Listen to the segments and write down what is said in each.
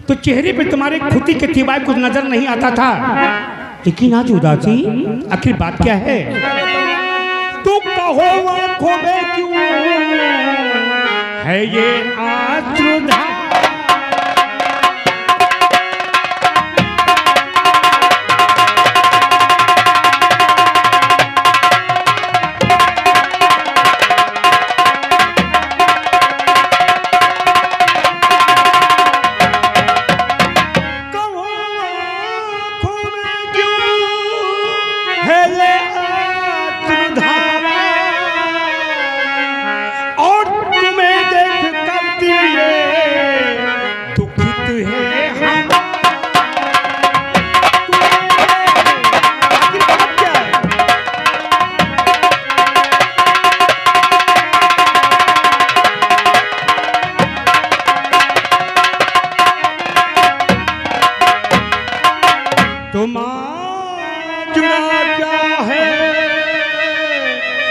तो चेहरे पे तुम्हारे खुदी के सिवाय कुछ नजर नहीं आता था, लेकिन आज उदासी, आखिर बात क्या है? तू कहो आंखों में क्यों है ये आश्रुधा?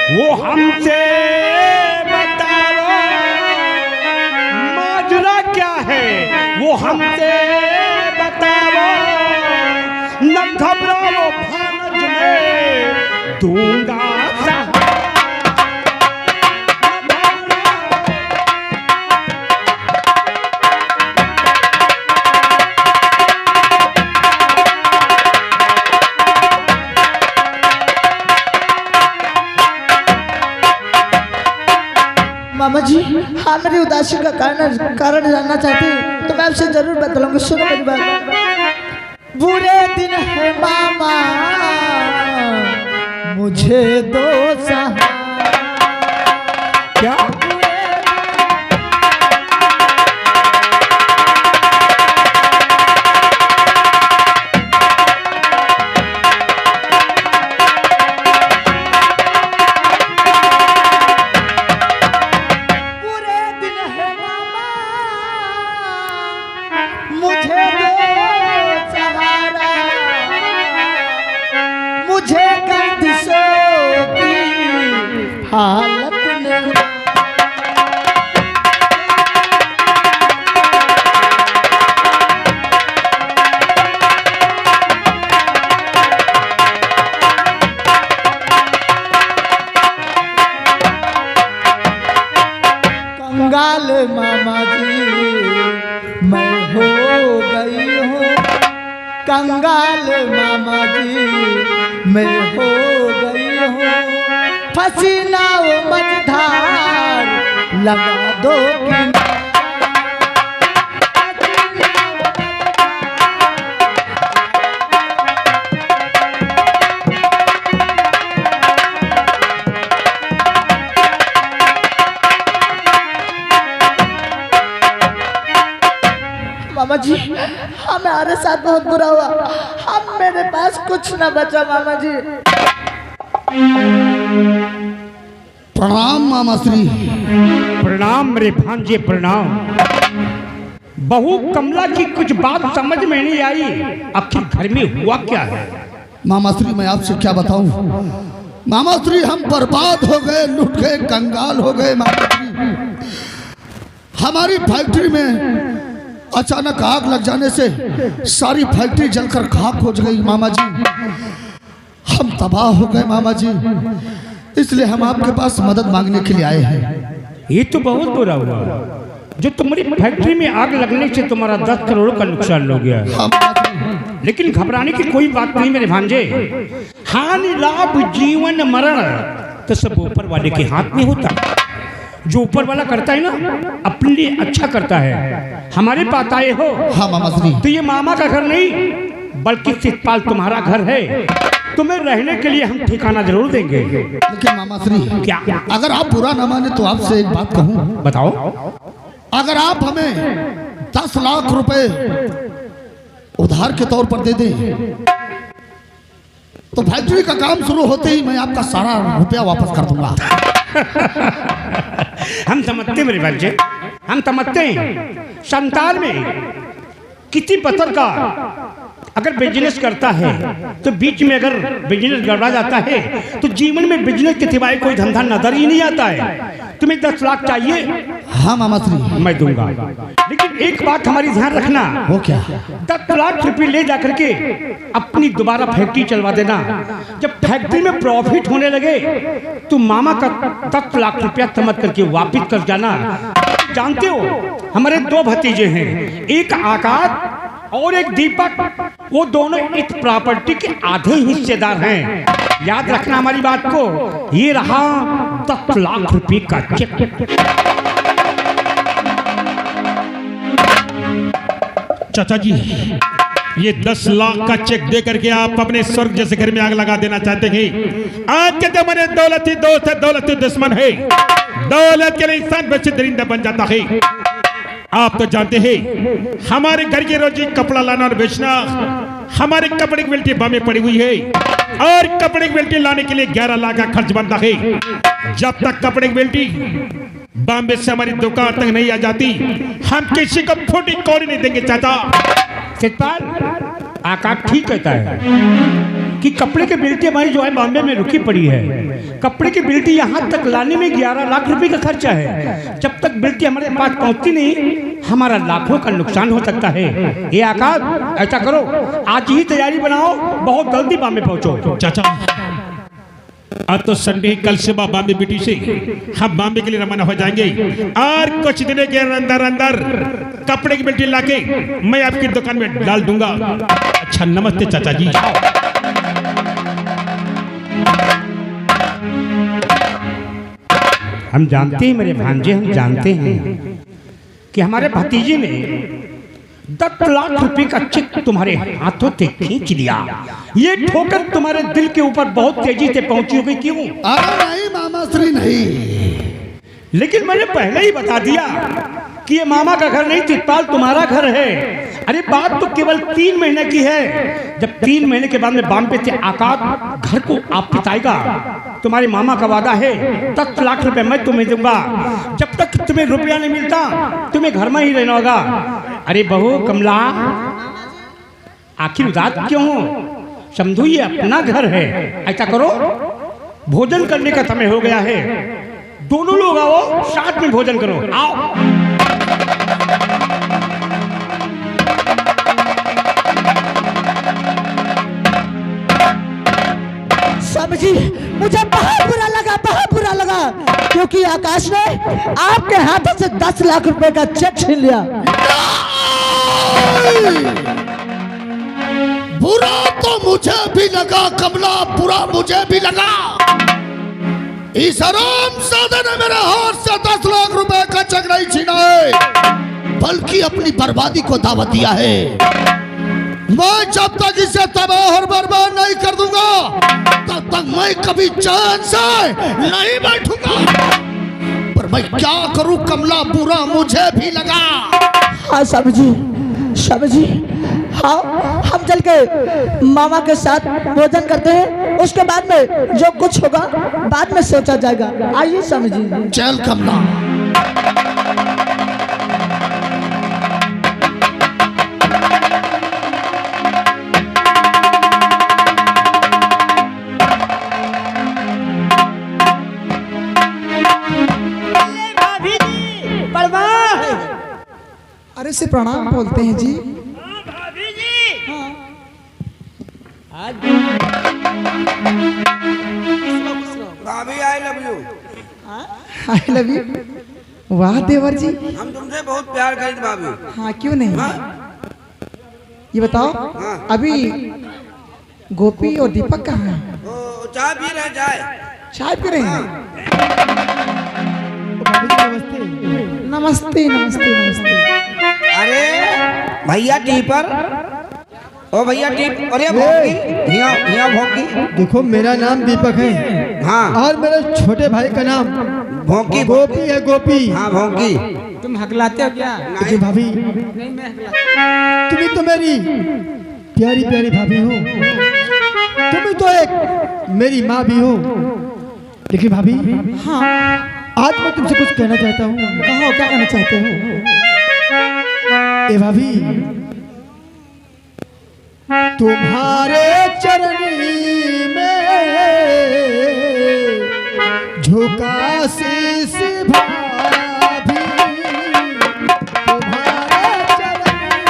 वो हमसे बताओ, माजरा क्या है वो हमसे बताओ। न घबराओ भानज में दूंगा मामा जी, हाँ मेरी उदासी का कारण जानना चाहती हूँ तो मैं आपसे जरूर बताऊंगी। सुनो मेरी बात। बुरे दिन है मामा मुझे दो सहारा। क्या? मुझे गर्दिशों की हालत नहीं। कंगाल मामा जी मैं हो गई हूँ, कंगाल मामा जी मैं हो गई हूँ। फंसी नाव मझधार लगा दो मामा जी। हमारे साथ बहुत बुरा हुआ, हम मेरे पास कुछ न बचा मामा जी। प्रणाम मामा श्री। प्रणाम मेरे भांजे, प्रणाम। बहू कमला की कुछ बात समझ में नहीं आई, आखिर घर में हुआ क्या है? मामा श्री मैं आपसे क्या बताऊं मामा श्री, हम बर्बाद हो गए, लुट गए, कंगाल हो गए मामा श्री। हमारी फैक्ट्री में अचानक आग लग जाने से सारी फैक्ट्री जलकर खाक हो गई मामा जी। हम तबाह हो गए मामा जी, इसलिए हम आपके पास मदद मांगने के लिए आए हैं। ये तो बहुत बुरा हुआ जो तुम्हारी फैक्ट्री में आग लगने से तुम्हारा 10 करोड़ का नुकसान हो गया है। लेकिन घबराने की कोई बात नहीं मेरे भांजे। हानि लाभ जीवन मरण तो सब ऊपर वाले के हाथ में होता है। जो ऊपर वाला करता है ना, अपने लिए अच्छा करता है। हमारे पास आए हो। हाँ मामा श्री। तो ये मामा का घर नहीं बल्कि सिद्धपाल तुम्हारा घर है। तुम्हें रहने के लिए हम ठिकाना जरूर देंगे। लेकिन मामा श्री क्या? अगर आप बुरा न माने तो आपसे एक बात कहूँ। बताओ। अगर आप हमें 10 लाख रुपए उधार के तौर पर दे दें तो फैक्ट्री का काम शुरू होते ही मैं आपका सारा रुपया वापस कर दूंगा। हम समझते मेरे बच्चे, हम समझते हैं संसार में किसी पत्थर का अगर बिजनेस करता है तो बीच में अगर बिजनेस गड़बड़ा जाता है तो जीवन में बिजनेस के सिवाय कोई धंधा नजर ही नहीं आता है। तुम्हें 10 लाख चाहिए? हाँ मामा श्री, मैं दूंगा, लेकिन एक बात हमारी ध्यान रखना। वो क्या? 10 लाख रुपए ले जाकर के अपनी दोबारा फैक्ट्री चलवा देना। जब फैक्ट्री में प्रॉफिट होने लगे तो मामा का 10 लाख रुपया समझ करके वापिस कर जाना। जानते हो हमारे 2 भतीजे हैं, एक आकाश और एक दीपक, वो दोनों इस प्रॉपर्टी के आधे हिस्सेदार हैं। याद रखना हमारी बात को। ये रहा 10 लाख रुपए का चेक। चाचा जी, ये 10 लाख का चेक दे करके आप अपने स्वर्ग जैसे घर में आग लगा देना चाहते हैं। आज के जमाने दौलत ही दोस्त है, दौलत ही दुश्मन है। दौलत के लिए इंसान बच्चे दरिंदा बन जाता है। आप तो जानते हैं हमारे घर की रोजी कपड़ा लाना और बेचना। हमारे कपड़े की बेल्टी बामे पड़ी हुई है और कपड़े की बेल्टी लाने के लिए 11 लाख का खर्च बनता है। जब तक कपड़े की बेल्टी बॉम्बे से हमारी दुकान तक नहीं आ जाती, हम किसी को फूटी कौड़ी नहीं देंगे चाचा। सतपाल, आकाश ठीक कहता है कि कपड़े की बिल्टी हमारी जो है बॉम्बे में रुकी पड़ी है। कपड़े की बिल्टी यहाँ तक लाने में 11 लाख रुपए का खर्चा है। जब तक बिल्टी हमारे पास पहुँचती नहीं, हमारा लाखों का नुकसान हो सकता है। ये आकाश, ऐसा करो आज ही तैयारी बनाओ, बहुत जल्दी बॉम्बे पहुँचो। चाचा आज तो संडे, कल सुबह बॉम्बे बिटी से हम बॉम्बे के लिए रवाना हो जाएंगे और कुछ दिनों के अंदर अंदर कपड़े की बेल्टी लाके मैं आपकी दुकान में डाल दूंगा। अच्छा, नमस्ते चाचा जी। हम जानते हैं मेरे भांजे, हम जानते हैं कि हमारे भतीजे ने 10 लाख रुपए का चेक तुम्हारे हाथों से खींच लिया। ये ठोकर तुम्हारे दिल के ऊपर बहुत तेजी से पहुंची होगी। क्यों? अरे नहीं मामा श्री, नहीं। लेकिन मैंने पहले ही बता दिया कि ये मामा का घर नहीं, चित्पाल तुम्हारा घर है। अरे बात तो केवल 3 महीने की है। जब 3 महीने के बाद में बॉम्बे से आकाश घर को आप पिताएगा, तुम्हारे मामा का वादा है 10 लाख रुपए मैं तुम्हें दूंगा। जब तक तुम्हें रुपया नहीं मिलता, तुम्हें घर में ही रहना होगा। अरे बहू कमला, आखिर उदास क्यों हो? समझो ये अपना घर है। ऐसा करो, भोजन करने का समय हो गया है, दोनों लोग आओ, साथ में भोजन करो। आओ। स्वामी जी, मुझे बहुत बुरा लगा क्योंकि आकाश ने आपके हाथों से 10 लाख रुपए का चेक छीन लिया। बुरा तो मुझे भी लगा कमला, बुरा मुझे भी लगा। इस हरामजादे ने मेरे हाथ से 10 लाख रुपए का चेक नहीं छीना है, बल्कि अपनी बर्बादी को दावत दिया है। मैं जब तक इसे तबाह और बर्बाद नहीं कर दूंगा, तब तक मैं कभी चैन से नहीं बैठूंगा। पर मैं क्या करूं कमला, बुरा मुझे भी लगा। हाँ स्वामी जी, हाँ, हम चल के मामा के साथ भोजन करते हैं, उसके बाद में जो कुछ होगा बाद में सोचा जाएगा। आइए स्वामी जी। चल कमला। अरे से प्रणाम बोलते हैं जी। भाभी I love you. I love you. वाह देवर जी, हम तुमसे बहुत प्यार करते भाभी। हाँ क्यों नहीं। ये बताओ, अभी गोपी और दीपक कहाँ हैं? वो चाय पी रहे, चाय पी रहे हैं। नमस्ते नमस्ते नमस्ते। अरे भैया टीपर, ओ भैया टीप, अरे भौंकी, हिया भौंकी। देखो मेरा नाम दीपक है। हाँ। और मेरे छोटे भाई का नाम भौंकी, गोपी है, गोपी। हाँ भौंकी। तुम हकलाते हो क्या? देखिए भाभी, नहीं मैं हकलाता। तुम ही तो मेरी प्यारी प्यारी भाभी हो, तुम ही तो एक मेरी माँ भी हो। देखिए भाभी, हाँ, आज मैं तुमसे कुछ कहना चाहता हूँ। कहो क्या कहना चाहते हो? ए भाभी, तुम्हारे चरनी में झुकाशीष भाभी तुम्हारे चरण में।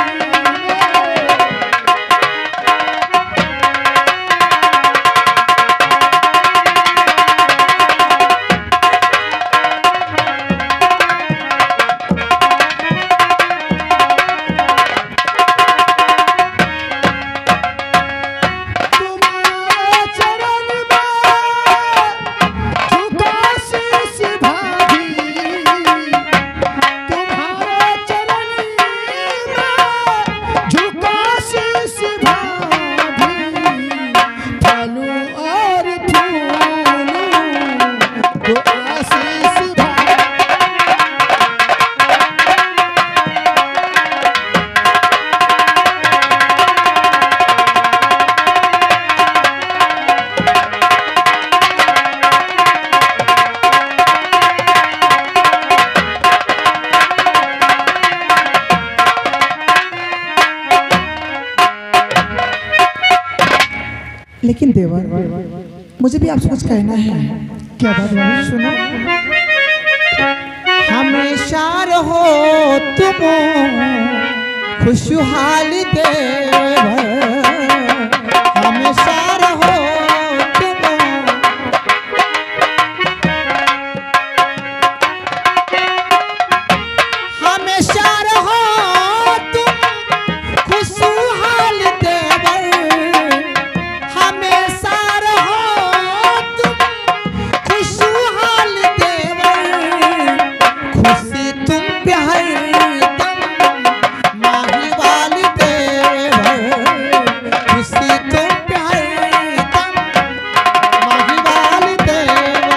लेकिन देवर, मुझे भी आपसे कुछ कहना है। क्या बात है? सुनो, हमेशा रहो तुम खुशहाल देवर, हमेशा रहो तुम, हमेशा रहो तुम खुशहाल देवर, हमेशा रहो तुम खुशहाल देवर, खुशी तुम पे हरदम माहीवाल देवर, खुशी तुम पे हरदम माहीवाल देवर।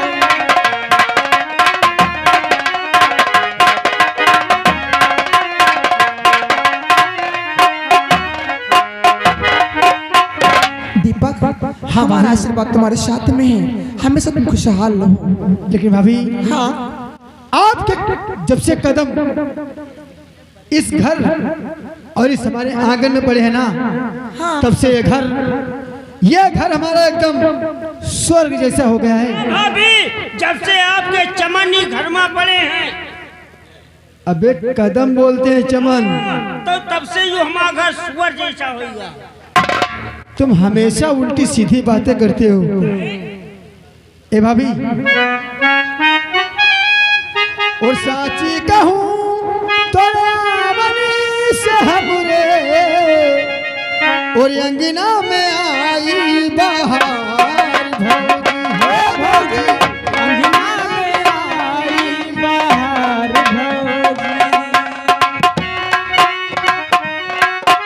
दीपक, हमारा आशीर्वाद तुम्हारे साथ में है, हमेशा तुम खुशहाल रहो। लेकिन भाभी, हाँ, आपके जब से कदम इस घर और इस हमारे आंगन में पड़े हैं ना, हाँ। तब से ये घर हमारा एकदम स्वर्ग जैसा हो गया है। अभी जब से आपके चमन ही घर में पड़े हैं, अबे कदम बोलते हैं चमन, तो तब से यो हमारा घर स्वर्ग जैसा होगा। तुम हमेशा उल्टी सीधी बातें करते हो। ए भाभी, और साची कहूँ तो रावणी से हमरे, और अंगना में आई बहार भौजी, हे भौजी, अंगना में आई बहार भौजी।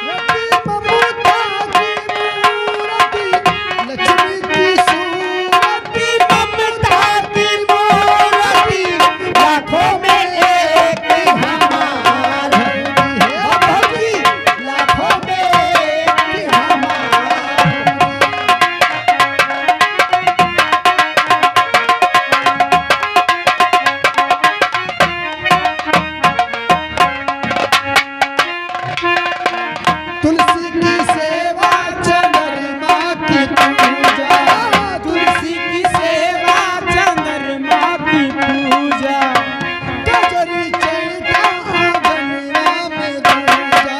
रति ममता की मूरति, लक्ष्मी की सूरति, ममता की मूरति, लाखों में एक हमार भौजी, हे भौजी, लाखों में एक हमार। तुलसी की सेवा, चंद्रमा की पूजा, तुलसी की सेवा, चंद्रमा की पूजा, कजरी चैता आंगनवा में गूंजा,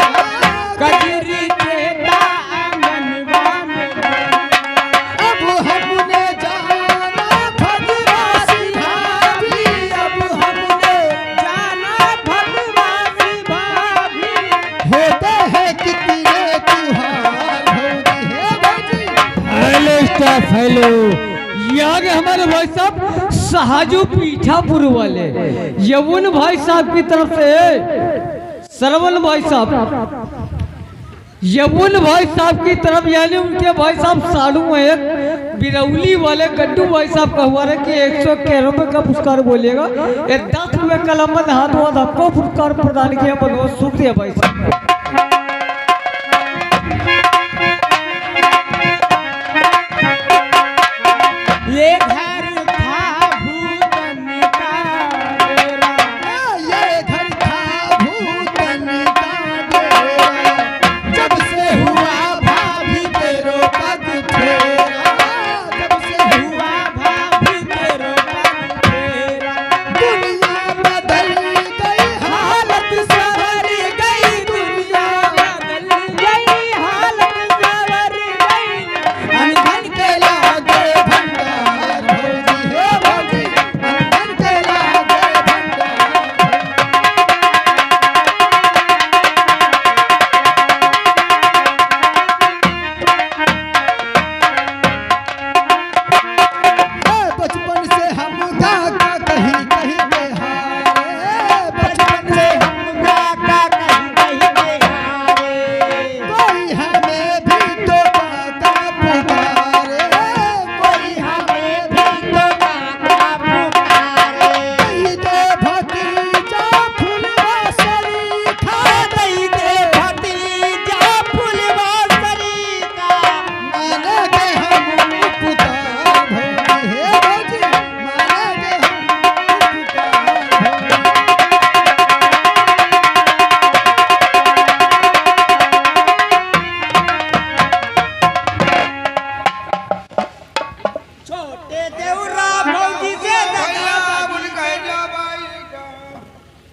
कजरी चैता आंगनवा में गूंजा। अब हमने जाना भगवासी भाभी, अब हमने जाना भगवासी भाभी, होते हैं कितने त्योहार भौजी, हे भौजी। Hello staff, hello. यहाँ के हमारे भाई साहब साहजू पीठापुर वाले यमुन भाई साहब की तरफ से, सरवण भाई साहब, यमुन भाई साहब की तरफ, यानी उनके भाई साहब साड़ू में एक बिरौली वाले गड्डू भाई साहब का हुआ है कि 111 रुपये का पुरस्कार बोलिएगा, 10 रुपये कलम हाथ वाथ आपको पुरस्कार प्रदान किया। बहुत शुक्रिया भाई साहब। ये घर था भूतन का डेरा, ये घर था भूतन का डेरा, जब से हुआ भाभी तेरो पग फेरा, जब से हुआ भाभी तेरो पग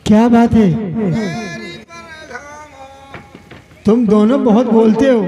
क्या बात है, तुम दोनों बहुत बोलते हो।